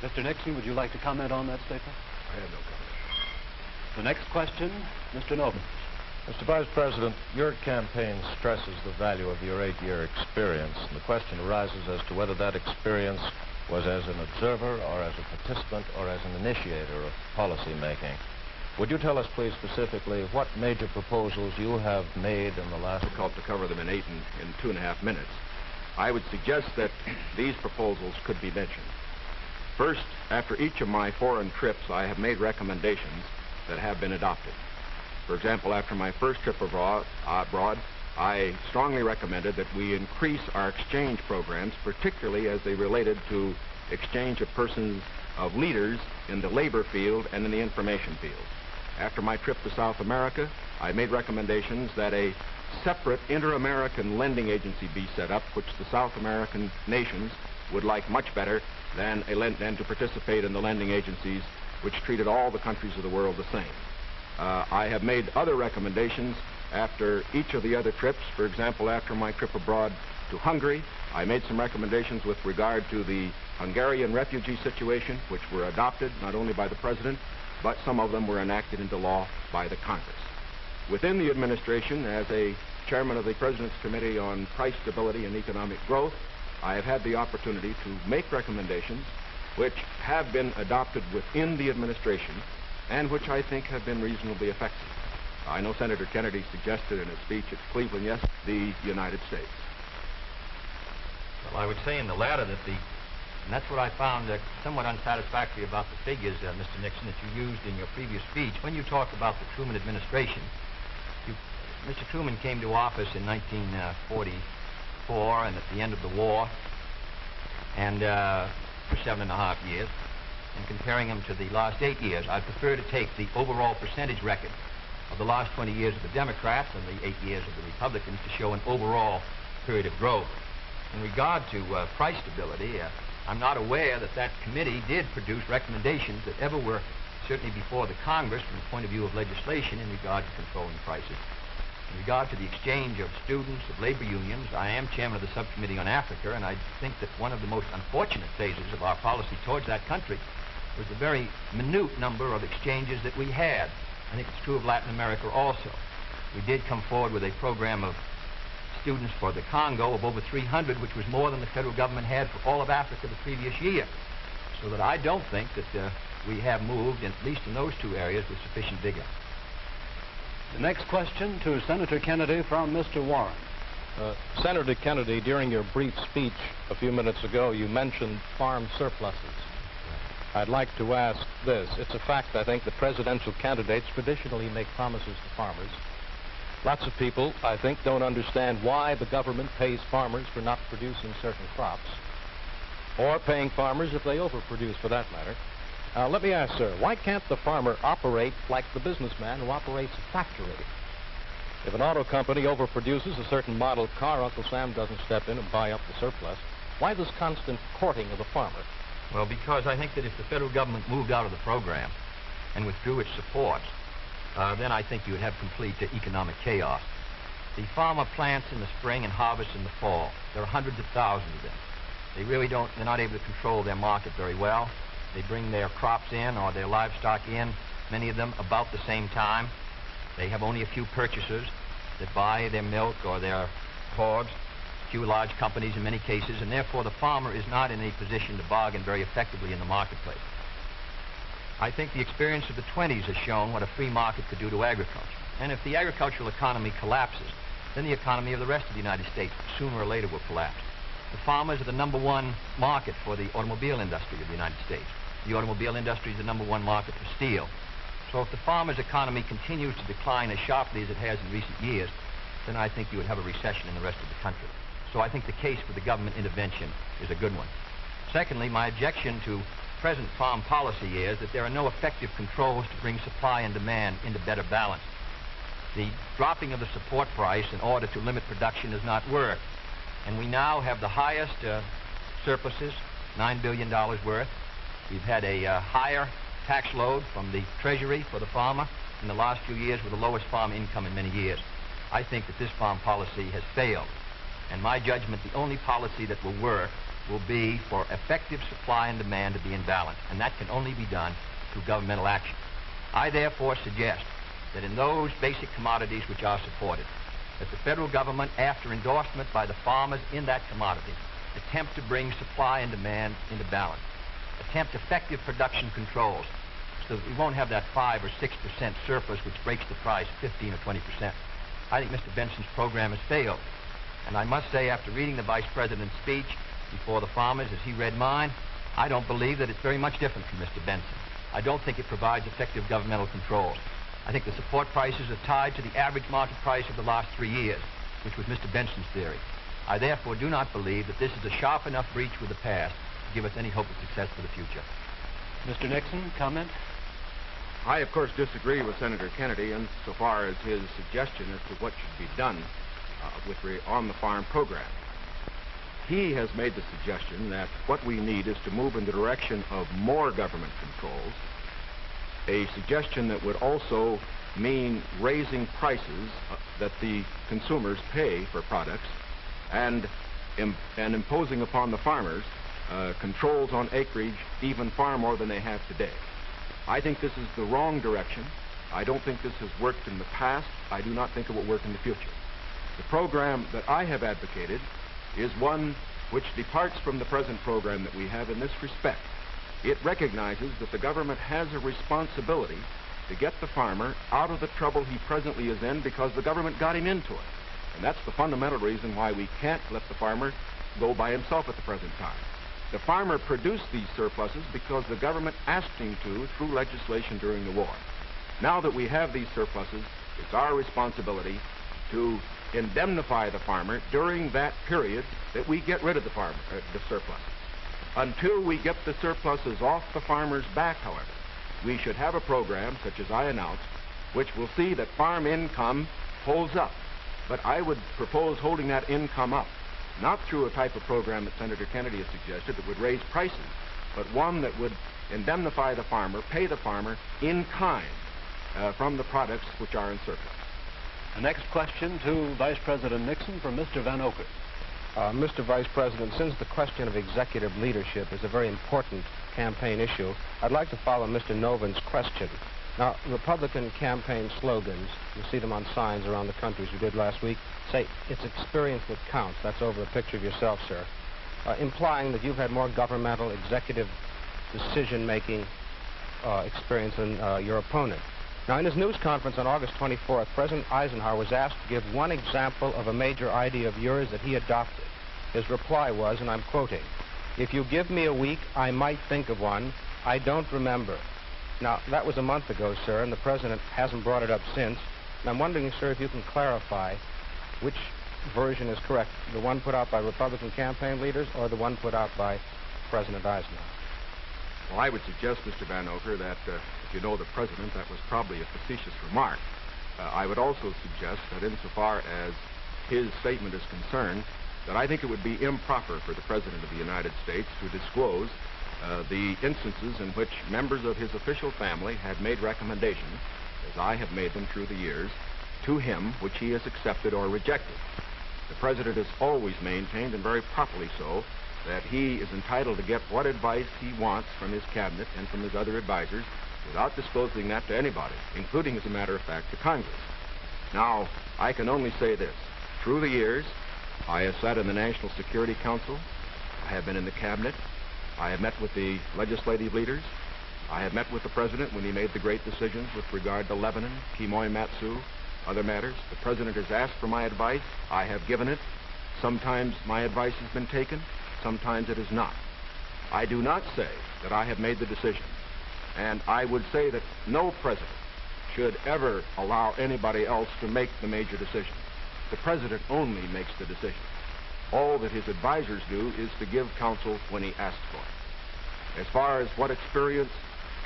Mr. Nixon, would you like to comment on that statement? I have no comment. The next question, Mr. Novin. Mr. Vice President, your campaign stresses the value of your 8-year experience, and the question arises as to whether that experience was as an observer or as a participant or as an initiator of policy making. Would you tell us, please, specifically what major proposals you have made in the last... Difficult to cover them in 2.5 minutes. I would suggest that these proposals could be mentioned. First, after each of my foreign trips, I have made recommendations that have been adopted. For example, after my first trip abroad, I strongly recommended that we increase our exchange programs, particularly as they related to exchange of persons, of leaders in the labor field and in the information field. After my trip to South America, I made recommendations that a separate inter-American lending agency be set up, which the South American nations would like much better than to participate in the lending agencies which treated all the countries of the world the same. I have made other recommendations after each of the other trips. For example, after my trip abroad to Hungary, I made some recommendations with regard to the Hungarian refugee situation, which were adopted not only by the President, but some of them were enacted into law by the Congress. Within the administration, as a chairman of the President's Committee on Price Stability and Economic Growth, I have had the opportunity to make recommendations which have been adopted within the administration and which I think have been reasonably effective. I know Senator Kennedy suggested in a speech at Cleveland yesterday, the United States. Well, I would say in the latter that and that's what I found somewhat unsatisfactory about the figures, Mr. Nixon, that you used in your previous speech. When you talk about the Truman administration, Mr. Truman came to office in 1944 and at the end of the war, and for 7.5 years. And comparing him to the last 8 years, I prefer to take the overall percentage record of the last 20 years of the Democrats and the 8 years of the Republicans to show an overall period of growth. In regard to price stability, I'm not aware that that committee did produce recommendations that ever were certainly before the Congress from the point of view of legislation in regard to controlling prices. In regard to the exchange of students, of labor unions, I am chairman of the subcommittee on Africa, and I think that one of the most unfortunate phases of our policy towards that country was the very minute number of exchanges that we had. I think it's true of Latin America also. We did come forward with a program of students for the Congo of over 300, which was more than the federal government had for all of Africa the previous year. So that I don't think that we have moved, at least in those two areas, with sufficient vigor. The next question to Senator Kennedy from Mr. Warren. Senator Kennedy, during your brief speech a few minutes ago, you mentioned farm surpluses. I'd like to ask this. It's a fact, I think, that presidential candidates traditionally make promises to farmers. Lots of people, I think, don't understand why the government pays farmers for not producing certain crops, or paying farmers if they overproduce, for that matter. Let me ask, sir, why can't the farmer operate like the businessman who operates a factory? If an auto company overproduces a certain model car, Uncle Sam doesn't step in and buy up the surplus. Why this constant courting of the farmer? Well, because I think that if the federal government moved out of the program and withdrew its support, then I think you would have complete economic chaos. The farmer plants in the spring and harvests in the fall. There are hundreds of thousands of them. They're not able to control their market very well. They bring their crops in or their livestock in, many of them about the same time. They have only a few purchasers that buy their milk or their hogs, few large companies in many cases, and therefore the farmer is not in a position to bargain very effectively in the marketplace. I think the experience of the 20s has shown what a free market could do to agriculture. And if the agricultural economy collapses, then the economy of the rest of the United States sooner or later will collapse. The farmers are the #1 market for the automobile industry of the United States. The automobile industry is the #1 market for steel. So if the farmer's economy continues to decline as sharply as it has in recent years, then I think you would have a recession in the rest of the country. So I think the case for the government intervention is a good one. Secondly, my objection to present farm policy is that there are no effective controls to bring supply and demand into better balance. The dropping of the support price in order to limit production does not work. And we now have the highest surpluses, $9 billion worth. We've had a higher tax load from the Treasury for the farmer in the last few years with the lowest farm income in many years. I think that this farm policy has failed. And my judgment, the only policy that will work will be for effective supply and demand to be in balance, and that can only be done through governmental action. I therefore suggest that in those basic commodities which are supported, that the federal government, after endorsement by the farmers in that commodity, attempt to bring supply and demand into balance, attempt effective production controls so that we won't have that 5 or 6% surplus which breaks the price 15 or 20%. I think Mr. Benson's program has failed. And I must say, after reading the Vice President's speech before the farmers as he read mine, I don't believe that it's very much different from Mr. Benson. I don't think it provides effective governmental controls. I think the support prices are tied to the average market price of the last 3 years, which was Mr. Benson's theory. I therefore do not believe that this is a sharp enough breach with the past to give us any hope of success for the future. Mr. Nixon, comment? I, of course, disagree with Senator Kennedy insofar as his suggestion as to what should be done on the farm program. He has made the suggestion that what we need is to move in the direction of more government controls, a suggestion that would also mean raising prices that the consumers pay for products and imposing upon the farmers controls on acreage even far more than they have today. I think this is the wrong direction. I don't think this has worked in the past. I do not think it will work in the future. The program that I have advocated is one which departs from the present program that we have in this respect. It recognizes that the government has a responsibility to get the farmer out of the trouble he presently is in because the government got him into it. And that's the fundamental reason why we can't let the farmer go by himself at the present time. The farmer produced these surpluses because the government asked him to through legislation during the war. Now that we have these surpluses, it's our responsibility to indemnify the farmer during that period that we get rid of the surpluses. Until we get the surpluses off the farmer's back, however, we should have a program, such as I announced, which will see that farm income holds up. But I would propose holding that income up, not through a type of program that Senator Kennedy has suggested that would raise prices, but one that would indemnify the farmer, pay the farmer in kind from the products which are in surplus. The next question to Vice President Nixon from Mr. Van Oker. Mr. Vice President, since the question of executive leadership is a very important campaign issue, I'd like to follow Mr. Noven's question. Now, Republican campaign slogans, you see them on signs around the country, as you did last week, say, it's experience that counts. That's over a picture of yourself, sir, implying that you've had more governmental executive decision-making experience than your opponent. Now, in his news conference on August 24th, President Eisenhower was asked to give one example of a major idea of yours that he adopted. His reply was, and I'm quoting, "If you give me a week, I might think of one. I don't remember." Now, that was a month ago, sir, and the President hasn't brought it up since. And I'm wondering, sir, if you can clarify which version is correct, the one put out by Republican campaign leaders or the one put out by President Eisenhower? Well, I would suggest, Mr. Van Oker, that if you know the President, that was probably a facetious remark. I would also suggest that insofar as his statement is concerned, that I think it would be improper for the President of the United States to disclose the instances in which members of his official family had made recommendations, as I have made them through the years, to him which he has accepted or rejected. The President has always maintained, and very properly so, that he is entitled to get what advice he wants from his cabinet and from his other advisors without disclosing that to anybody, including, as a matter of fact, to Congress. Now, I can only say this. Through the years, I have sat in the National Security Council. I have been in the cabinet. I have met with the legislative leaders. I have met with the President when he made the great decisions with regard to Lebanon, Kimoy Matsu, other matters. The President has asked for my advice. I have given it. Sometimes my advice has been taken. Sometimes it is not. I do not say that I have made the decision. And I would say that no president should ever allow anybody else to make the major decisions. The President only makes the decisions. All that his advisors do is to give counsel when he asks for it. As far as what experience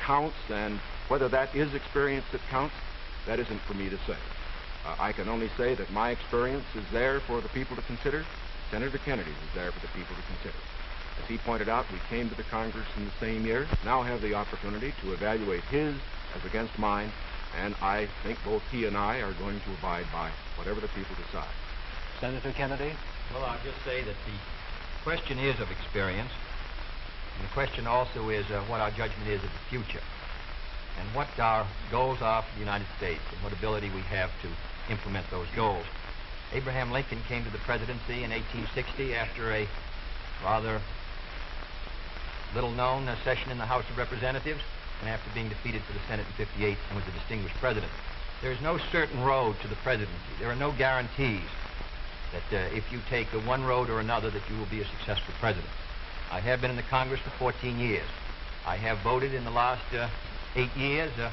counts and whether that is experience that counts, that isn't for me to say. I can only say that my experience is there for the people to consider. Senator Kennedy's is there for the people to consider. As he pointed out, we came to the Congress in the same year, now have the opportunity to evaluate his as against mine, and I think both he and I are going to abide by whatever the people decide. Senator Kennedy? Well, I'll just say that question is of experience, and the question also is what our judgment is of the future, and what our goals are for the United States, and what ability we have to implement those goals. Abraham Lincoln came to the presidency in 1860 after a rather little-known session in the House of Representatives, and after being defeated for the Senate in '58 and was a distinguished president. There is no certain road to the presidency. There are no guarantees that if you take one road or another that you will be a successful president. I have been in the Congress for 14 years. I have voted in the last 8 years, and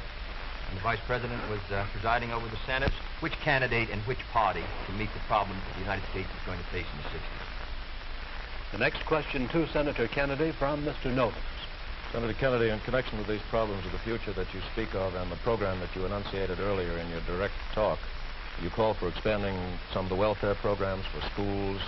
the Vice President was presiding over the Senate, which candidate and which party to meet the problems that the United States is going to face in the 60s. The next question to Senator Kennedy from Mr. Nobles. Senator Kennedy, in connection with these problems of the future that you speak of and the program that you enunciated earlier in your direct talk, you call for expanding some of the welfare programs for schools,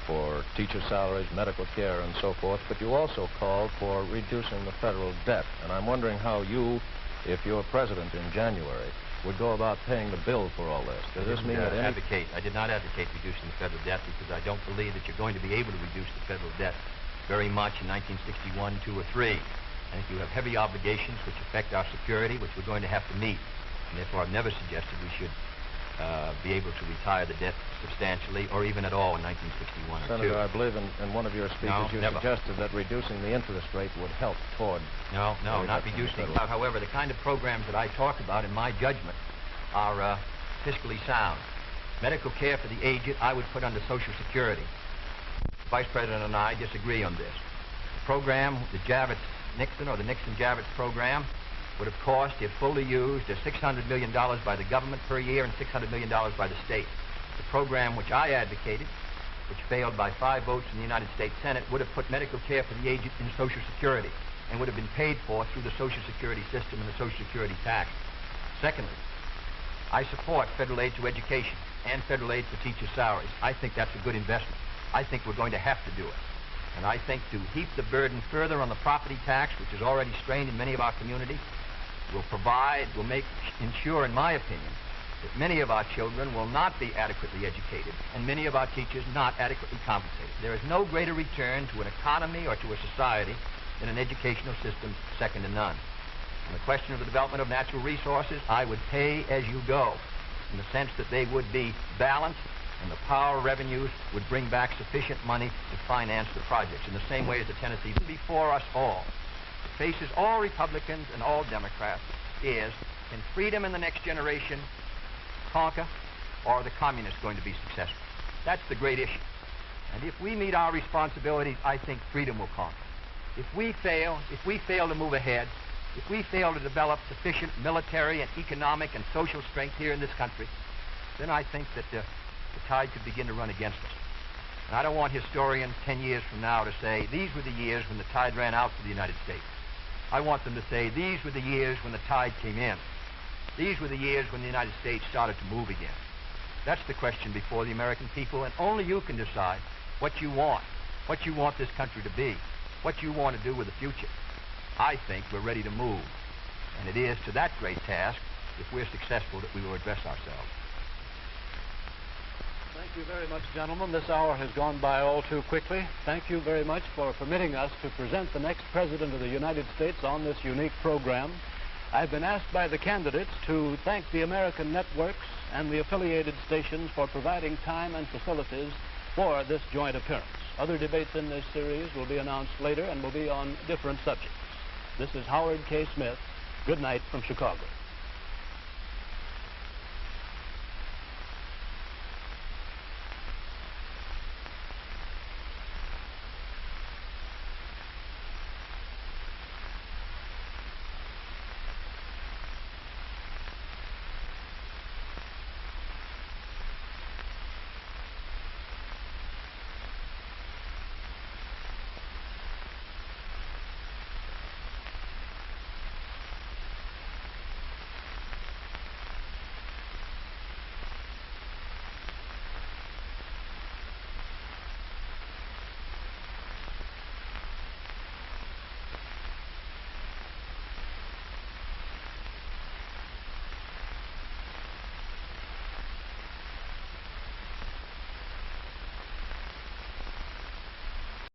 for teacher salaries, medical care, and so forth, but you also called for reducing the federal debt. And I'm wondering how you, if you're president in January, would go about paying the bill for all this. Does this mean that I did not advocate reducing the federal debt because I don't believe that you're going to be able to reduce the federal debt very much in 1961, 2, or 3. I think you have heavy obligations which affect our security, which we're going to have to meet. And therefore, I've never suggested we should be able to retire the debt substantially or even at all in 1961 or 2. Senator, I believe in one of your speeches you suggested that reducing the interest rate would help toward... No, not reducing. However, the kind of programs that I talk about, in my judgment, are fiscally sound. Medical care for the aged, I would put under Social Security. The Vice President and I disagree on this. The program, the Nixon or the Nixon-Javits program, would have cost, if fully used, $600 million by the government per year and $600 million by the state. The program which I advocated, which failed by 5 votes in the United States Senate, would have put medical care for the aged in Social Security and would have been paid for through the Social Security system and the Social Security tax. Secondly, I support federal aid to education and federal aid for teachers' salaries. I think that's a good investment. I think we're going to have to do it. And I think to heap the burden further on the property tax, which is already strained in many of our communities, will ensure, in my opinion, that many of our children will not be adequately educated and many of our teachers not adequately compensated. There is no greater return to an economy or to a society than an educational system second to none. On the question of the development of natural resources, I would pay as you go, in the sense that they would be balanced and the power revenues would bring back sufficient money to finance the projects, in the same way as the Tennessee before us all. It faces all Republicans and all Democrats is, can freedom in the next generation conquer, or are the communists going to be successful? That's the great issue. And if we meet our responsibilities, I think freedom will conquer. If we fail to move ahead, if we fail to develop sufficient military and economic and social strength here in this country, then I think that the tide could begin to run against us. And I don't want historians 10 years from now to say, these were the years when the tide ran out for the United States. I want them to say, these were the years when the tide came in. These were the years when the United States started to move again. That's the question before the American people, and only you can decide what you want this country to be, what you want to do with the future. I think we're ready to move, and it is to that great task, if we're successful, that we will address ourselves. Thank you very much, gentlemen. This hour has gone by all too quickly. Thank you very much for permitting us to present the next President of the United States on this unique program. I've been asked by the candidates to thank the American networks and the affiliated stations for providing time and facilities for this joint appearance. Other debates in this series will be announced later and will be on different subjects. This is Howard K. Smith. Good night from Chicago.